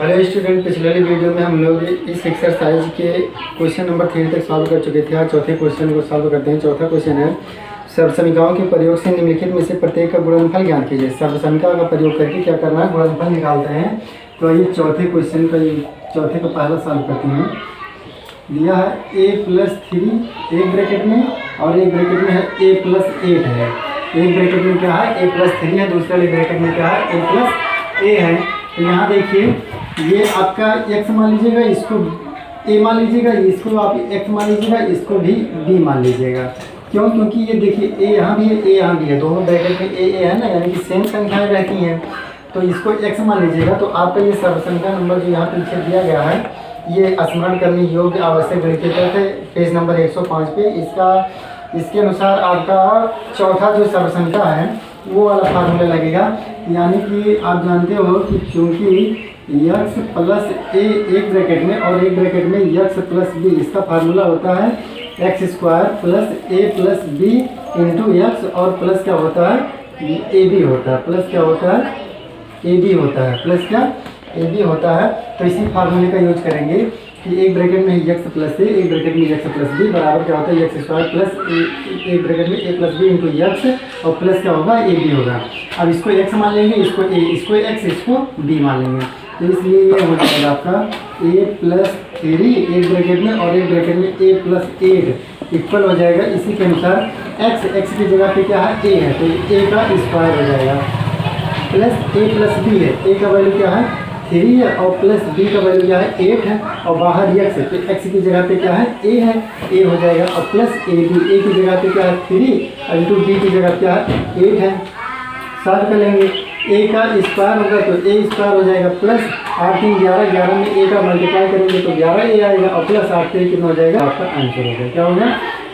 Hello student, पिछले वाली video में हम लोग इस एक्सरसाइज के क्वेश्चन नंबर 3 तक सॉल्व कर चुके थे। आज चौथे क्वेश्चन को सॉल्व करते हैं। चौथा क्वेश्चन है सर्वसमीकाओं के प्रयोग से निम्नलिखित में से प्रत्येक का गुणनफल ज्ञात कीजिए। सर्वसमीका का प्रयोग करके क्या करना है, गुणनफल निकालते हैं। तो ये चौथे क्वेश्चन का चौथे का पहला सॉल्व करते हैं। दिया है a+3 एक ब्रैकेट में और एक ब्रैकेट में है a+8 है। एक ब्रैकेट में क्या है a+3 है, दूसरे वाले ब्रैकेट में क्या है a+a है। तो यहाँ देखिए ये आपका x मान लीजिएगा, इसको a मान लीजिएगा, इसको आप x मान लीजिएगा, इसको भी b मान लीजिएगा। क्यों? क्योंकि ये देखिए a यहाँ भी है, a यहाँ भी है, दोनों ब्रैकेट में a है ना, यानी कि सेम संख्याएं रहती हैं। तो इसको x मान लीजिएगा। तो आपका ये सर्वसंख्या नंबर जो यहाँ पीछे दिया गया है, ये स्मरण करने योग्य आवश्यक गणितीय तथ्य है, पेज नंबर 105 पे। इसके अनुसार आपका चौथा जो सर्वसंख्या है वो वाला फार्मूला लगेगा। यानी कि आप जानते हो कि चूँकि x+a एक ब्रैकेट में और एक ब्रैकेट में x+b, इसका फार्मूला होता है x² + a + b into x, और प्लस क्या होता है ab होता है, प्लस क्या होता है ab होता है, प्लस क्या ab होता है। तो इसी फार्मूले का यूज करेंगे कि एक ब्रैकेट में x+a एक ब्रैकेट में x+b बराबर क्या होता है x² + एक ब्रैकेट में a + b इंटू x, और प्लस क्या होगा ab होगा। अब इसको x मान लेंगे, इसको a, इसको x, इसको b मान लेंगे। तो इसलिए ये हो जाएगा आपका a+3 एक ब्रैकेट में और एक ब्रैकेट में a+8 इक्वल हो जाएगा। इसी के अनुसार x की जगह पे क्या है a है, तो a का स्क्वायर हो जाएगा, प्लस a+b है, a का वैल्यू क्या है 3 है, और प्लस b का वैल्यू क्या है 8 है, और बाहर x है, तो x की जगह पे क्या है a है, a हो जाएगा, और प्लस ab, a की जगह पे क्या है 3 और इंटू b की जगह क्या है 8 है। सॉल्व कर लेंगे, a का स्क्वायर होगा तो a² हो जाएगा, प्लस 8 3 11, 11 में a का मल्टीप्लाई करेंगे तो 11a आएगा, और प्लस 8 3 कितना हो जाएगा, आपका आंसर हो गया। क्या हो गया?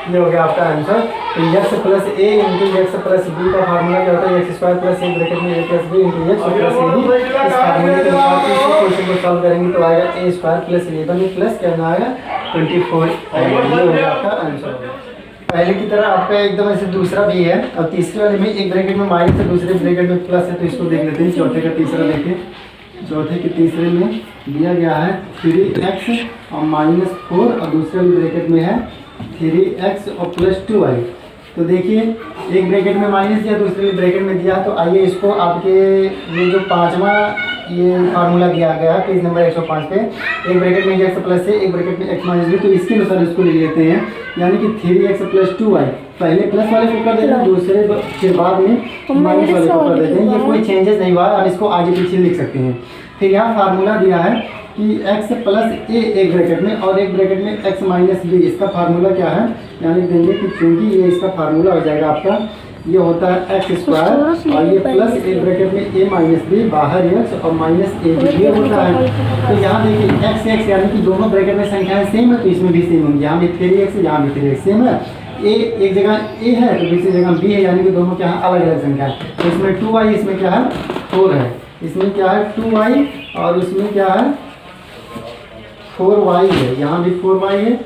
ये हो गया आपका आंसर। तो x+a इंटू x+b का फार्मूला क्या होता है x² + एक ब्रैकेट में a + b into x + ab। इस फार्मूले के अनुसार क्वेश्चन को सॉल्व करेंगे तो आएगा a² + 11 प्लस क्या आएगा 24 आएगा। ये हो गया आपका आंसर। पहले की तरह आपका एकदम ऐसे दूसरा भी है, और तीसरे वाले में एक ब्रैकेट में माइनस है, दूसरे ब्रैकेट में प्लस है। तो इसको देख लेते हैं। चौथे का तीसरा देखिए, चौथे के तीसरे में दिया गया है 3x और -4, और दूसरे वाले ब्रैकेट में है 3x और +2y। तो देखिए एक ब्रैकेट में माइनस दिया, दूसरे ब्रैकेट में दिया। तो आइए इसको आपके ये जो पांचवा ये फार्मूला दिया गया है पेज नंबर 105 पे, एक ब्रैकेट में x+a एक ब्रैकेट में x-b, तो इसके अनुसार इसको लिख लेते हैं। यानी कि 3x + 2y, पहले प्लस वाले को कर देते हैं, दूसरे के बाद में माइनस वाले को कर देते हैं। ये कोई चेंजेस नहीं हुआ, आप इसको आगे पीछे लिख सकते हैं। फिर यहाँ फार्मूला दिया है कि x+a एक ब्रैकेट में और एक ब्रैकेट में x-b, इसका फार्मूला क्या है, यानी देंगे कि चूँकि ये इसका फार्मूला हो जाएगा आपका, ये होता है x² और ये प्लस एक ब्रैकेट में a-b, बाहर x और -ab ये होता है। तो यहाँ देखिए x यानी कि दोनों ब्रैकेट में संख्याएं सेम है, तो इसमें भी सेम होंगी। यहाँ भी 3x है, यहाँ भी 3x सेम है। a एक जगह a है तो दूसरी जगह b है, यानी कि दोनों क्या है अलग अलग संख्या है। तो इसमें 2y, इसमें क्या है 4 है, इसमें क्या है 2y, और इसमें क्या है 4y है। यहाँ भी 4y है,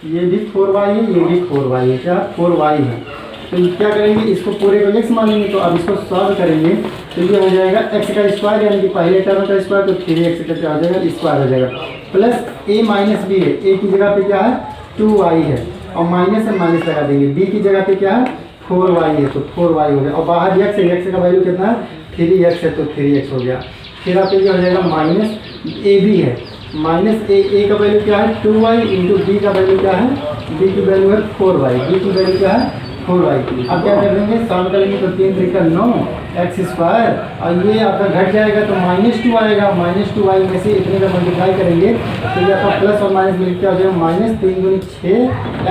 ये भी 4y है, ये भी 4y है, क्या 4y है। तो क्या करेंगे, इसको पूरे को x मान लेंगे। तो अब इसको सॉल्व करेंगे तो ये हो जाएगा x का स्क्वायर, यानी कि पहले टर्म का स्क्वायर, तो 3x का क्या हो जाएगा स्क्वायर हो जाएगा, प्लस a-b है, a की जगह पे क्या है 2y है, और माइनस से माइनस लगा देंगे, b की जगह पे क्या है 4y है, तो 4y हो गया, और बाहर x है, x का वैल्यू कितना है 3x है, तो 3x हो गया। फिर आप ये हो जाएगा -ab है, माइनस a का वैल्यू क्या है 2y इंटू b का वैल्यू क्या है, b की वैल्यू है 4y, b की वैल्यू क्या है 4y। अब क्या कर लेंगे, सॉल्व करेंगे तो 3 3 का 9 x², और ये आपका घट जाएगा तो -2 आएगा, -2y में से इतने का मल्टीप्लाई करेंगे तो ये आपका प्लस और माइनस मिलकर क्या हो जाएगा -3 × 6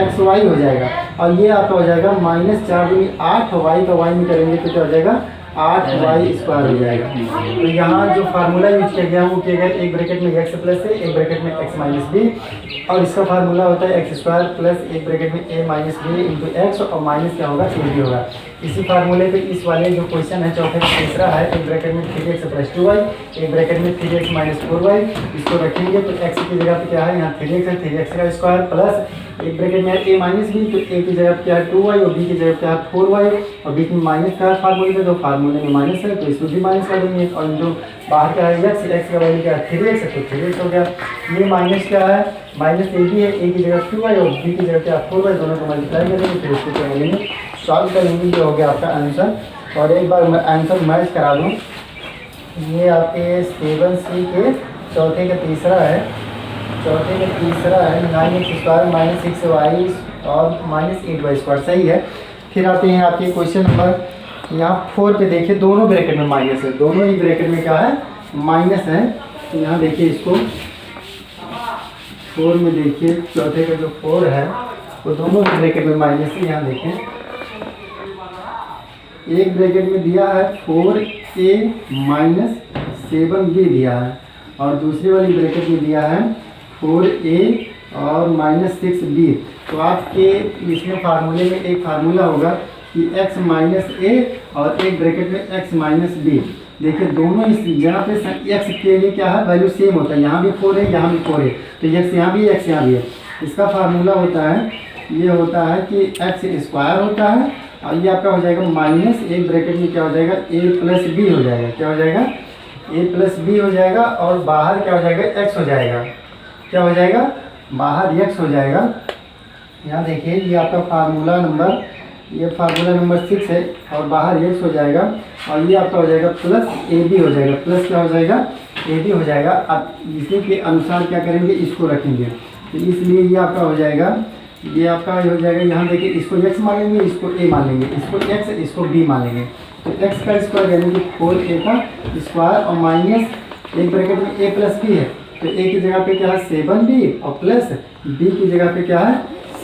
xy हो जाएगा, और ये आपका हो जाएगा -4 × 8 y का y में करेंगे तो क्या हो जाएगा 8y² हो जाएगा। तो यहाँ जो फार्मूला यूज किया गया वो किया गया एक ब्रैकेट में x+a एक ब्रैकेट में x-b, और इसका फार्मूला होता है x² प्लस एक ब्रैकेट में a-b इंटू x, और माइनस क्या होगा ab होगा। इसी फार्मूले पे इस वाले जो क्वेश्चन है चौथे का तीसरा है, एक ब्रैकेट में 3x + 2y एक ब्रैकेट में 3x - 4y, इसको रखेंगे तो x की जगह पे क्या है यहाँ 3x है, 3x का स्क्वायर प्लस एक ब्रैकेट में है a माइनस बी, तो a की जगह क्या है 2y और b की जगह क्या है 4y, और बीच में माइनस का है फार्मूले में, तो फार्मूले में माइनस है तो इसमें भी माइनस कर देंगे। और जो बाहर क्या है x का वैल्यू क्या है 3x, तो 3x हो गया। ये माइनस क्या है माइनस a भी है, a की जगह 2y और b की जगह क्या है 4y, दोनों को मल्टीप्लाई करेंगे फिर इसको क्या करेंगे सॉल्व करेंगे। ये हो गया आपका आंसर। और एक बार मैं आंसर मैच करा दूँ, ये आपके 7C के चौथे का तीसरा है, चौथे का तीसरा है 9x² माइनस 6y और माइनस 8y², सही है। फिर आते हैं आपके क्वेश्चन नंबर यहाँ 4 पे, देखिए दोनों ब्रैकेट में माइनस है, दोनों ही ब्रैकेट में क्या है माइनस है। तो यहाँ देखिए इसको 4 में देखिए चौथे का जो 4 है वो दोनों ब्रैकेट में माइनस है। यहाँ देखें एक ब्रैकेट में दिया है 4a माइनस 7b दिया है, और दूसरी वाली ब्रैकेट में दिया है 4a और माइनस 6b। तो आपके इसमें फार्मूले में एक फार्मूला होगा कि x माइनस a और एक ब्रैकेट में x माइनस b। देखिए दोनों इस जहाँ पे x के लिए क्या है वैल्यू सेम होता है, यहाँ भी 4 है यहाँ भी 4 है, तो x यहाँ भी x यहाँ भी है। इसका फार्मूला होता है ये होता है कि x² होता है, और ये आपका हो जाएगा माइनस एक ब्रैकेट में क्या हो जाएगा a प्लस b हो जाएगा, क्या हो जाएगा a प्लस b हो जाएगा, और बाहर क्या हो जाएगा x हो जाएगा, क्या हो जाएगा बाहर x हो जाएगा। यहाँ देखिए ये आपका फार्मूला नंबर, ये फार्मूला नंबर 6 है, और बाहर x हो जाएगा, और ये आपका हो जाएगा प्लस ab हो जाएगा, प्लस क्या हो जाएगा ab हो जाएगा। अब इसी के अनुसार क्या करेंगे इसको रखेंगे, तो इसलिए ये आपका हो जाएगा, ये आपका हो जाएगा। यहाँ देखिए इसको x मान लेंगे, इसको a मान लेंगे, इसको x इसको b मान लेंगे, तो x का स्क्वायर यानी कि 4a का स्क्वायर और माइनस एक ब्रैकेट में a प्लस b है, तो a की जगह पे क्या है 7b और प्लस b की जगह पे क्या है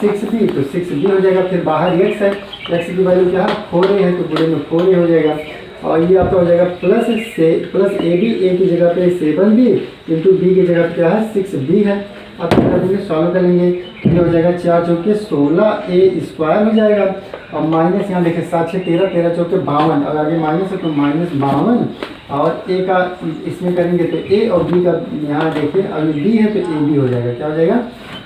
6b, तो 6b हो जाएगा। फिर बाहर x है, x की वैल्यू क्या है 4a है, तो पूरे में 4a हो जाएगा। और ये आपका हो जाएगा प्लस ab, a की जगह पे 7b इंटू b की जगह पे क्या है 6b है। अब क्या करेंगे सॉल्व करेंगे, ये हो जाएगा 4 चौके 16a² हो जाएगा, और माइनस यहाँ देखिए 7 6 13, 13 चौके 52, और आगे माइनस है तो माइनस 52, और a का इसमें करेंगे तो a और b का यहाँ देखिए अगर b है तो ab हो जाएगा, क्या हो जाएगा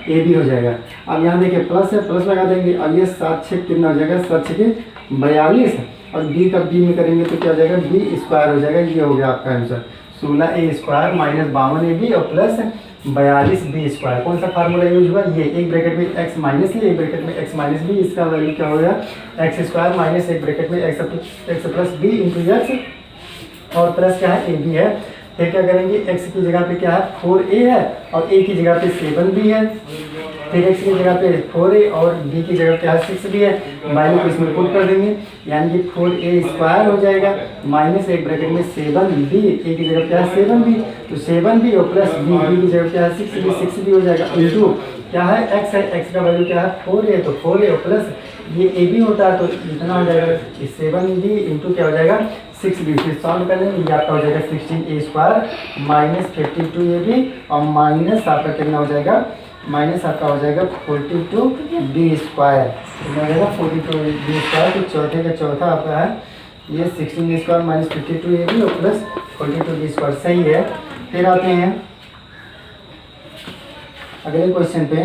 ab हो जाएगा। अब यहाँ देखिए प्लस है, प्लस लगा देंगे, अब ये 7 6 कितना हो जाएगा 7 6 42, और b का b में करेंगे तो क्या हो जाएगा b² हो जाएगा। ये हो गया आपका आंसर 16a² माइनस 52ab और प्लस 42b²। कौन सा फार्मूला यूज हुआ, ये एक ब्रैकेट में x माइनस a एक ब्रैकेट में x माइनस b, इसका वैल्यू क्या हो गया x² माइनस एक ब्रैकेट में x plus b into x, और प्लस क्या है ab है। फिर क्या करेंगे x की जगह पे क्या है 4a है, और a की जगह पे 7b है, फिर x की जगह पे 4a और b की जगह क्या है 6b है, वैल्यू को इसमें पुट कर देंगे, यानी कि 4a² हो जाएगा माइनस एक ब्रैकेट में 7b, a की जगह क्या है 7b, तो 7b और प्लस b की जगह क्या है 6b हो जाएगा, इंटू क्या है x है, x का वैल्यू क्या है 4a, तो 4a और प्लस ये ab होता है, तो इतना हो जाएगा 7b इंटू क्या हो जाएगा 6b। फिर सॉल्व कर लेंगे, ये आपका हो जाएगा 16a² माइनस 52ab, और माइनस आपका कितना हो जाएगा माइनस आपका हो जाएगा 42b², कितना हो जाएगा 42b², तो चौथे का चौथा आपका है ये 16a² माइनस 52ab और प्लस 42b², सही है। फिर आते हैं अगले क्वेश्चन पे।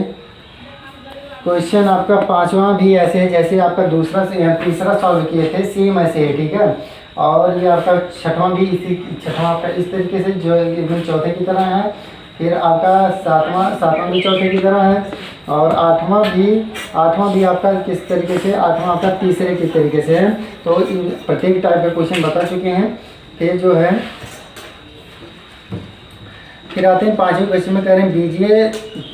क्वेश्चन आपका पांचवा भी ऐसे है जैसे आपका दूसरा से तीसरा सॉल्व किए थे, सेम ऐसे है, ठीक है। और ये आपका छठवां भी छठवां आपका इस तरीके से जो एकदम चौथे की तरह है, फिर आपका सातवां भी चौथे की तरह है, और आठवां भी आपका किस तरीके से, आठवां आपका तीसरे किस तरीके से है। तो इन प्रत्येक टाइप का क्वेश्चन बता चुके हैं। फिर जो है फिर आते हैं पांचवें क्वेश्चन में, कह रहे हैं बीजीय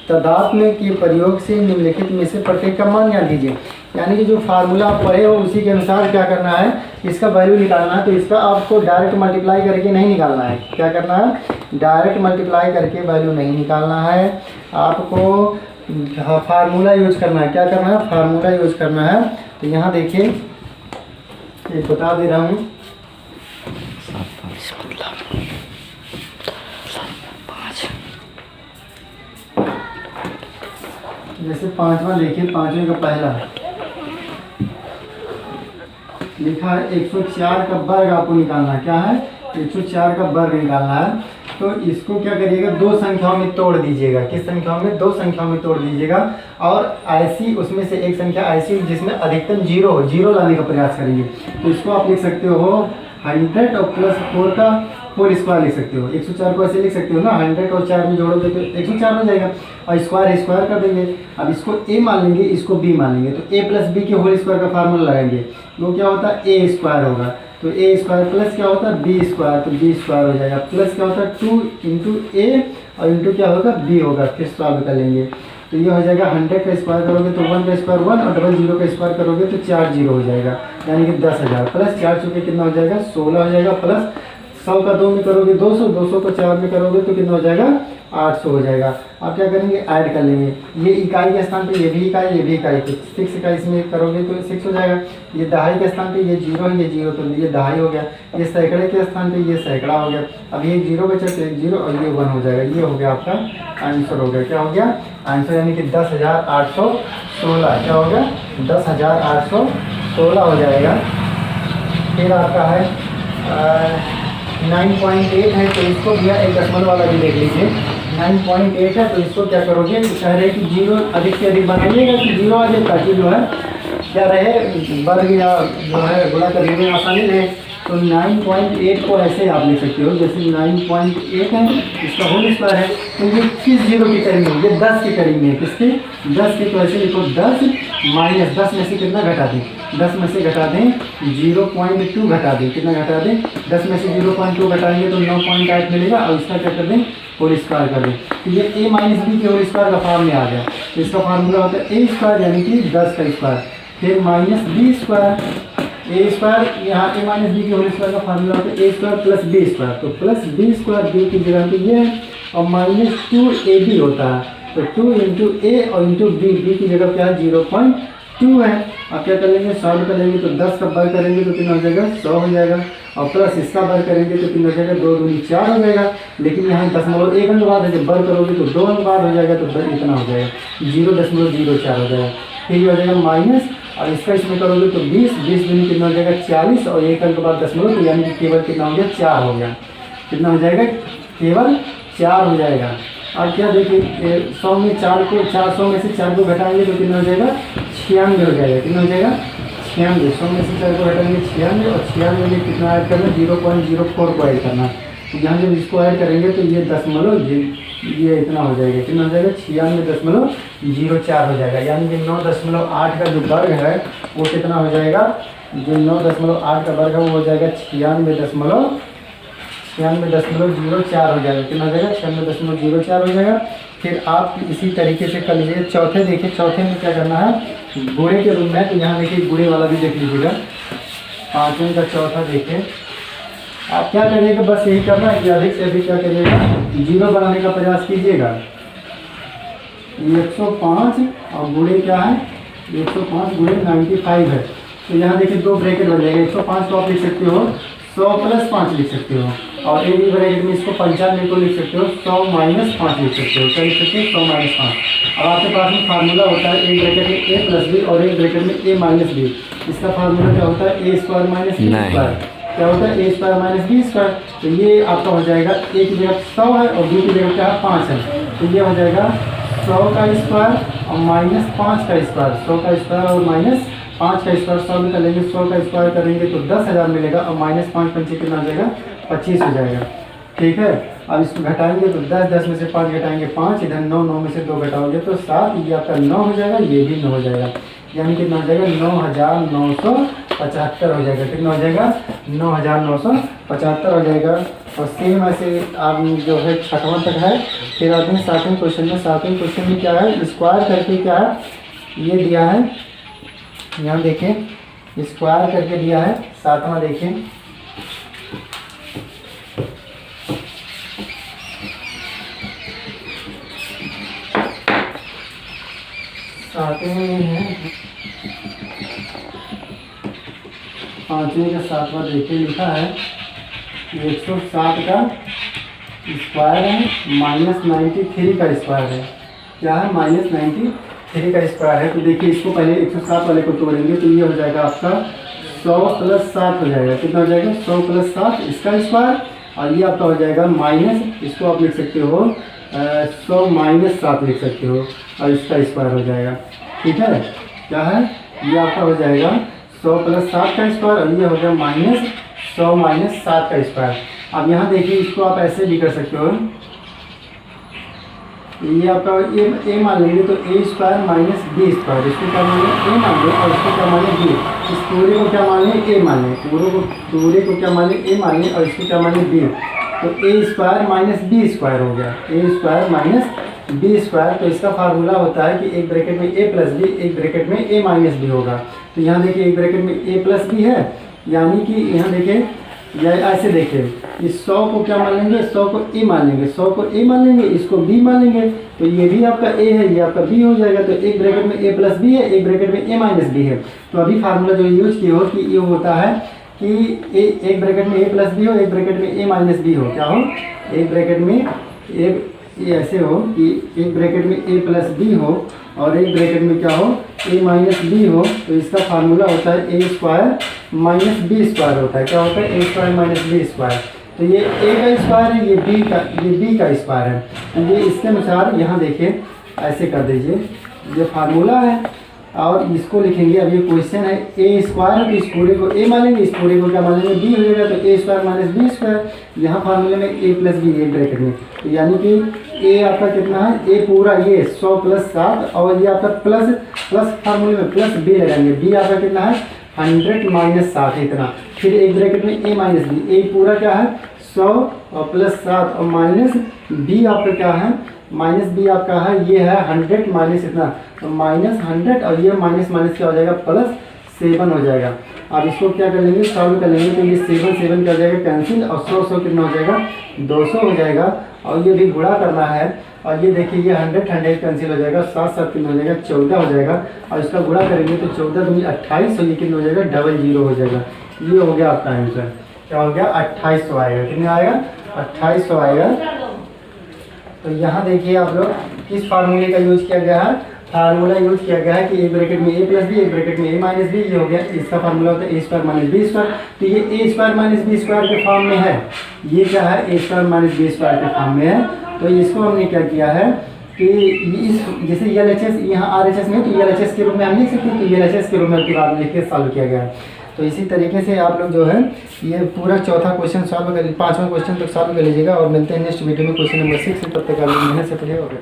तदात्म्य के प्रयोग से निम्नलिखित में से प्रत्येक का मान ज्ञान कीजिए। यानी कि जो फार्मूला आप पढ़े हो उसी के अनुसार क्या करना है, इसका वैल्यू निकालना है। तो इसका आपको डायरेक्ट मल्टीप्लाई करके नहीं निकालना है, क्या करना है डायरेक्ट मल्टीप्लाई करके वैल्यू नहीं निकालना है, आपको फार्मूला यूज करना है। क्या करना है फार्मूला यूज करना है। तो यहाँ देखिए एक बता दे रहा हूँ, जैसे पांचवा देखिए, पांचवें का पहला लिखा है 104 का वर्ग आपको निकालना है। क्या है 104 का वर्ग निकालना है। तो इसको क्या करिएगा, दो संख्याओं में तोड़ दीजिएगा। किस संख्याओं में? दो संख्याओं में तोड़ दीजिएगा। और ऐसी उसमें से एक संख्या ऐसी जिसमें अधिकतम जीरो हो, जीरो लाने का प्रयास करेंगे। तो इसको आप लिख सकते हो 100 और +4 का होल स्क्वायर लिख सकते हो। 104 को ऐसे लिख सकते हो ना, 100 और 4 में जोड़ोगे तो 104 हो जाएगा, और स्क्वायर कर देंगे। अब इसको a मान लेंगे, इसको b मान लेंगे, तो a + b के होल स्क्वायर का फार्मूला लगाएंगे। वो क्या होता है? a स्क्वायर होगा। तो a स्क्वायर प्लस क्या होता है? b स्क्वायर, तो b स्क्वायर हो जाएगा। प्लस क्या होता है? 2 × a और इंटू क्या होगा? b होगा। फिर सॉल्व कर लेंगे तो ये हो जाएगा 100 का स्क्वायर करोगे तो 1 का स्क्वायर 1, और 00 का स्क्वायर करोगे तो 4 जीरो हो जाएगा, यानी कि 10,000। प्लस 4 चुके कितना हो जाएगा? 16 हो जाएगा। प्लस 100 का 2 में करोगे 200, 200 को 4 में करोगे तो कितना हो जाएगा? 800 हो जाएगा। अब क्या करेंगे? ऐड कर लेंगे। ये इकाई के स्थान पे ये भी इकाई, ये भी इकाई, तो 6 इकाई इसमें करोगे तो 6 हो जाएगा। ये दहाई के स्थान पे ये 0 है, ये 0, तो ये दहाई हो गया। ये सैकड़े के स्थान पे ये सैकड़ा हो गया। अब ये 0 बचा तो 1 0 और ये 1 हो जाएगा। ये हो गया आपका आंसर हो गया। क्या हो गया? आंसर, यानी कि 10,816। क्या हो गया? 10,816 हो जाएगा। फिर आपका है 9.8 है, तो इसको भी एक दशमलव वाला भी देख लीजिए। 9.8 है, तो इसको क्या करोगे? कह रहे कि 0 अधिक से अधिक बनाइएगा कि 0 आ जाए, ताकि जो है क्या रहे, वर्ग या जो है गुणा करने में आसानी रहे। तो 9.8 को ऐसे आप लिख सकते हो, जैसे 9.8 है, इसका होल स्क्वायर है, तो ये किस 0 के करीब में? ये 10 के करीब में है। किसके? 10 के। तो ऐसे लिखो 10 माइनस 10 में से कितना घटा दें? 10 में से घटा दें 0.2 घटा दें। कितना घटा दें? 10 में से 0.2 घटाएंगे तो 9.8 मिलेगा, और इसका क्या कर दें? होल स्क्वायर कर दें। तो ये a - b के होल स्क्वायर का फॉर्म में आ गया। तो इसका फार्मूला होता है a स्क्वायर, यानी कि 10 का स्क्वायर, फिर minus b square. a square, यहाँ a - b के होल स्क्वायर का फार्मूला होता है a square plus b square. तो प्लस b स्क्वायर b की जगह पे ये है, और माइनस 2ab होता है। तो 2 × a और इंटू b की जगह क्या है? 0.2 है। अब क्या कर लेंगे? सॉल्व कर लेंगे तो 10 का वर्ग करेंगे तो कितना हो जाएगा? 100 हो जाएगा, और प्लस इसका वर्ग करेंगे तो कितना हो जाएगा? 2 दूनी 4 हो जाएगा। लेकिन यहाँ 1 अनुपात है, जब वर्ग करोगे तो 2 अनुपात हो जाएगा, तो इतना हो जाएगा 0.04 हो जाएगा। फिर ये हो जाएगा माइनस, और इसका इसमें करोगे तो 20 दूनी कितना हो जाएगा? 40, और 1 अंक बाद दशमलव, तो यानी कि केवल कितना हो गया? 4 हो गया। कितना हो जाएगा? केवल 4 हो जाएगा। अब क्या देखिए, 100 में 4 को 400 में से 4 को घटाएंगे तो कितना हो जाएगा? 96 हो जाएगा। कितना हो जाएगा? 96। 100 में से 4 को घटाएंगे 96, और 96 में कितना ऐड करना? 0.04 को ऐड करना। तो यहाँ जब इसको ऐड करेंगे तो ये दशमलव ये इतना हो जाएगा। कितना हो जाएगा? 96.04 हो जाएगा, यानी कि 9.8 का जो वर्ग है वो कितना हो जाएगा? जो 9.8 का वर्ग है वो हो जाएगा 96.04 हो जाएगा। कितना हो जाएगा? 96.04 हो जाएगा। फिर आप इसी तरीके से कर लीजिए। चौथे देखिए, चौथे में क्या करना है? गुणे के रूप में, तो यहाँ देखिए गुणे वाला भी देख लीजिएगा। 5वें का चौथा देखिए, आप क्या करिएगा? बस यही करना है कि अधिक से अधिक क्या करिएगा? 0 बनाने का प्रयास कीजिएगा। 105 और गुणे क्या है? 105 गुणे 95 है। तो यहाँ देखिए 2 ब्रैकेट बन जाएगा। 105 को आप लिख सकते हो 100 + 5 लिख सकते हो, और एक भी ब्रैकेट में इसको 95 को लिख सकते हो 100 - 5 लिख सकते हो। क्या लिख सकते हो? 100 - 5। अब आपके पास में फार्मूला होता है एक ब्रैकेट में a + b और एक ब्रैकेट में a - b। इसका फार्मूला क्या होता है? a² - b square. क्या होता है? a² - b square. तो ये आपका हो जाएगा, a की जगह 100 है और b की जगह क्या है? 5 है। तो ये हो जाएगा 100 का स्क्वायर और -5 का स्क्वायर। 100 का स्क्वायर और -5 का स्क्वायर सॉल्व कर लेंगे। 100 का स्क्वायर करेंगे तो 10,000 मिलेगा, और -5 पंचे कितना हो जाएगा? 25 हो जाएगा। ठीक है। अब इसको घटाएंगे तो 10 में से 5 घटाएंगे 5, इधर 9 में से 2 घटाओगे तो 7, ये आपका 9 हो जाएगा, ये भी 9 हो जाएगा, यानी कितना हो जाएगा? 9,975 हो जाएगा। कितना हो जाएगा? 9,975 हो जाएगा। और सेम ऐसे आप जो है 6वां तक है। फिर आते हैं 7वें क्वेश्चन में। 7वें क्वेश्चन में क्या है? स्क्वायर करके क्या है? ये दिया है, यहाँ देखें स्क्वायर करके दिया है। 7वां देखें, सातवें है 5वें का 7वां देखिए, लिखा है 107 का स्क्वायर है -93 का स्क्वायर है। क्या है? -93 का स्क्वायर है। तो देखिए इसको पहले 107 वाले को तोड़ेंगे तो ये हो जाएगा आपका 100 + 7 हो जाएगा। कितना हो जाएगा? 100 + 7 इसका स्क्वायर, और ये आपका हो जाएगा माइनस, इसको आप लिख सकते हो 100 माइनस 7 लिख सकते हो और इसका स्क्वायर हो जाएगा। ठीक है, क्या है ये आपका हो जाएगा 100 प्लस 7 का स्क्वायर और ये हो जाएगा माइनस 100 माइनस 7 का स्क्वायर। अब यहाँ देखिए इसको आप ऐसे भी कर सकते हो, ये आपका ए मान लेंगे तो ए स्क्वायर माइनस बी स्क्वायर, इसको क्या मान लें ए मान लें और इसको क्या मान लें बी, इस पूरे को क्या मान लें ए मान लें, पूरे को क्या मान लें ए मान लें और इसको क्या मान लें बी, तो ए स्क्वायर माइनस बी स्क्वायर हो गया, ए स्क्वायर माइनस बी स्क्वायर। तो इसका फार्मूला होता है कि एक ब्रैकेट में ए प्लस बी, एक ब्रैकेट में ए माइनस बी होगा। तो यहाँ देखिए एक ब्रैकेट में ए प्लस बी है, यानी कि यहाँ देखिए या ऐसे देखिए इस 100 को क्या मान लेंगे, 100 को ए मान लेंगे, 100 को ए मान लेंगे, इसको बी मान लेंगे, तो ये भी आपका ए है, ये आपका बी हो जाएगा। तो एक ब्रैकेट में ए प्लस बी है, एक ब्रैकेट में ए माइनस बी है। तो अभी फार्मूला जो यूज किए हो कि ये होता है कि एक ब्रैकेट में ए प्लस बी हो, एक ब्रैकेट में ए माइनस बी हो, क्या हो एक ब्रैकेट में ये ऐसे हो कि एक ब्रैकेट में ए प्लस बी हो और एक ब्रैकेट में क्या हो ए माइनस बी हो। तो इसका फार्मूला होता है ए स्क्वायर माइनस बी स्क्वायर होता है, क्या होता है ए स्क्वायर माइनस बी स्क्वायर। तो ये ए का स्क्वायर है, ये बी का स्क्वायर है। तो ये इसके अनुसार यहाँ देखिए ऐसे कर दीजिए, ये फार्मूला है और इसको लिखेंगे। अब ये क्वेश्चन है ए स्क्वायर है तो इस पूरे को ए मानेंगे, इस पूरे को क्या मानेंगे बी हो जाएगा, तो ए स्क्वायर माइनस बी स्क्वायर। यहाँ फार्मूले में ए प्लस बी एक ब्रैकेट में, तो यानी कि ए आपका कितना है ए पूरा ये 100 प्लस 7 और ये आपका प्लस फार्मूले में प्लस बी लगाएंगे, बी आपका कितना है 100 माइनस 7 इतना। फिर एक ब्रैकेट में ए माइनस बी, ए पूरा क्या है 100 और प्लस 7 और माइनस बी आपका क्या है माइनस बी आपका है ये है 100 माइनस इतना, तो माइनस 100 और ये माइनस माइनस क्या हो जाएगा प्लस 7 हो जाएगा। अब इसको क्या कर लेंगे सॉल्व कर लेंगे, तो ये 7 क्या हो जाएगा कैंसिल और 100 कितना हो जाएगा 200 हो जाएगा। और ये भी गुणा करना है और ये देखिए ये 100 कैंसिल हो जाएगा, 7 कितना हो जाएगा 14 हो जाएगा और इसका गुणा करेंगे तो 14 दूनी 28 और ये कितना हो जाएगा 00 हो जाएगा। ये हो गया आपका आंसर, क्या हो गया 2800 आएगा, कितना आएगा 2800 आएगा। तो यहाँ देखिए आप लोग किस फार्मूले का यूज किया गया है, फार्मूला यूज किया गया है कि एक ब्रैकेट में ए प्लस बी, एक ब्रैकेट में ए माइनस बी, ये हो गया इसका फार्मूला होता है ए स्क्वायर माइनस बी स्क्वायर। तो ये ए स्क्वायर माइनस बी स्क्वायर के फॉर्म में है, ये क्या है ए स्क्वायर माइनस बी स्क्वायर के फॉर्म में है। तो इसको हमने क्या किया है कि इस जैसे एल एच एस यहाँ आर एच एस में, तो एल एच एस के रूप में हम लिख सकते हैं, तो एल एच एस के रूप में बाद लिख के सॉल्व किया गया है। तो इसी तरीके से आप लोग जो है ये पूरा चौथा क्वेश्चन सॉल्व कर, 5वां क्वेश्चन तक सॉल्व कर लीजिएगा और मिलते हैं नेक्स्ट वीडियो में क्वेश्चन नंबर 6। तब तक आप लोग मेहनत से पढ़िए और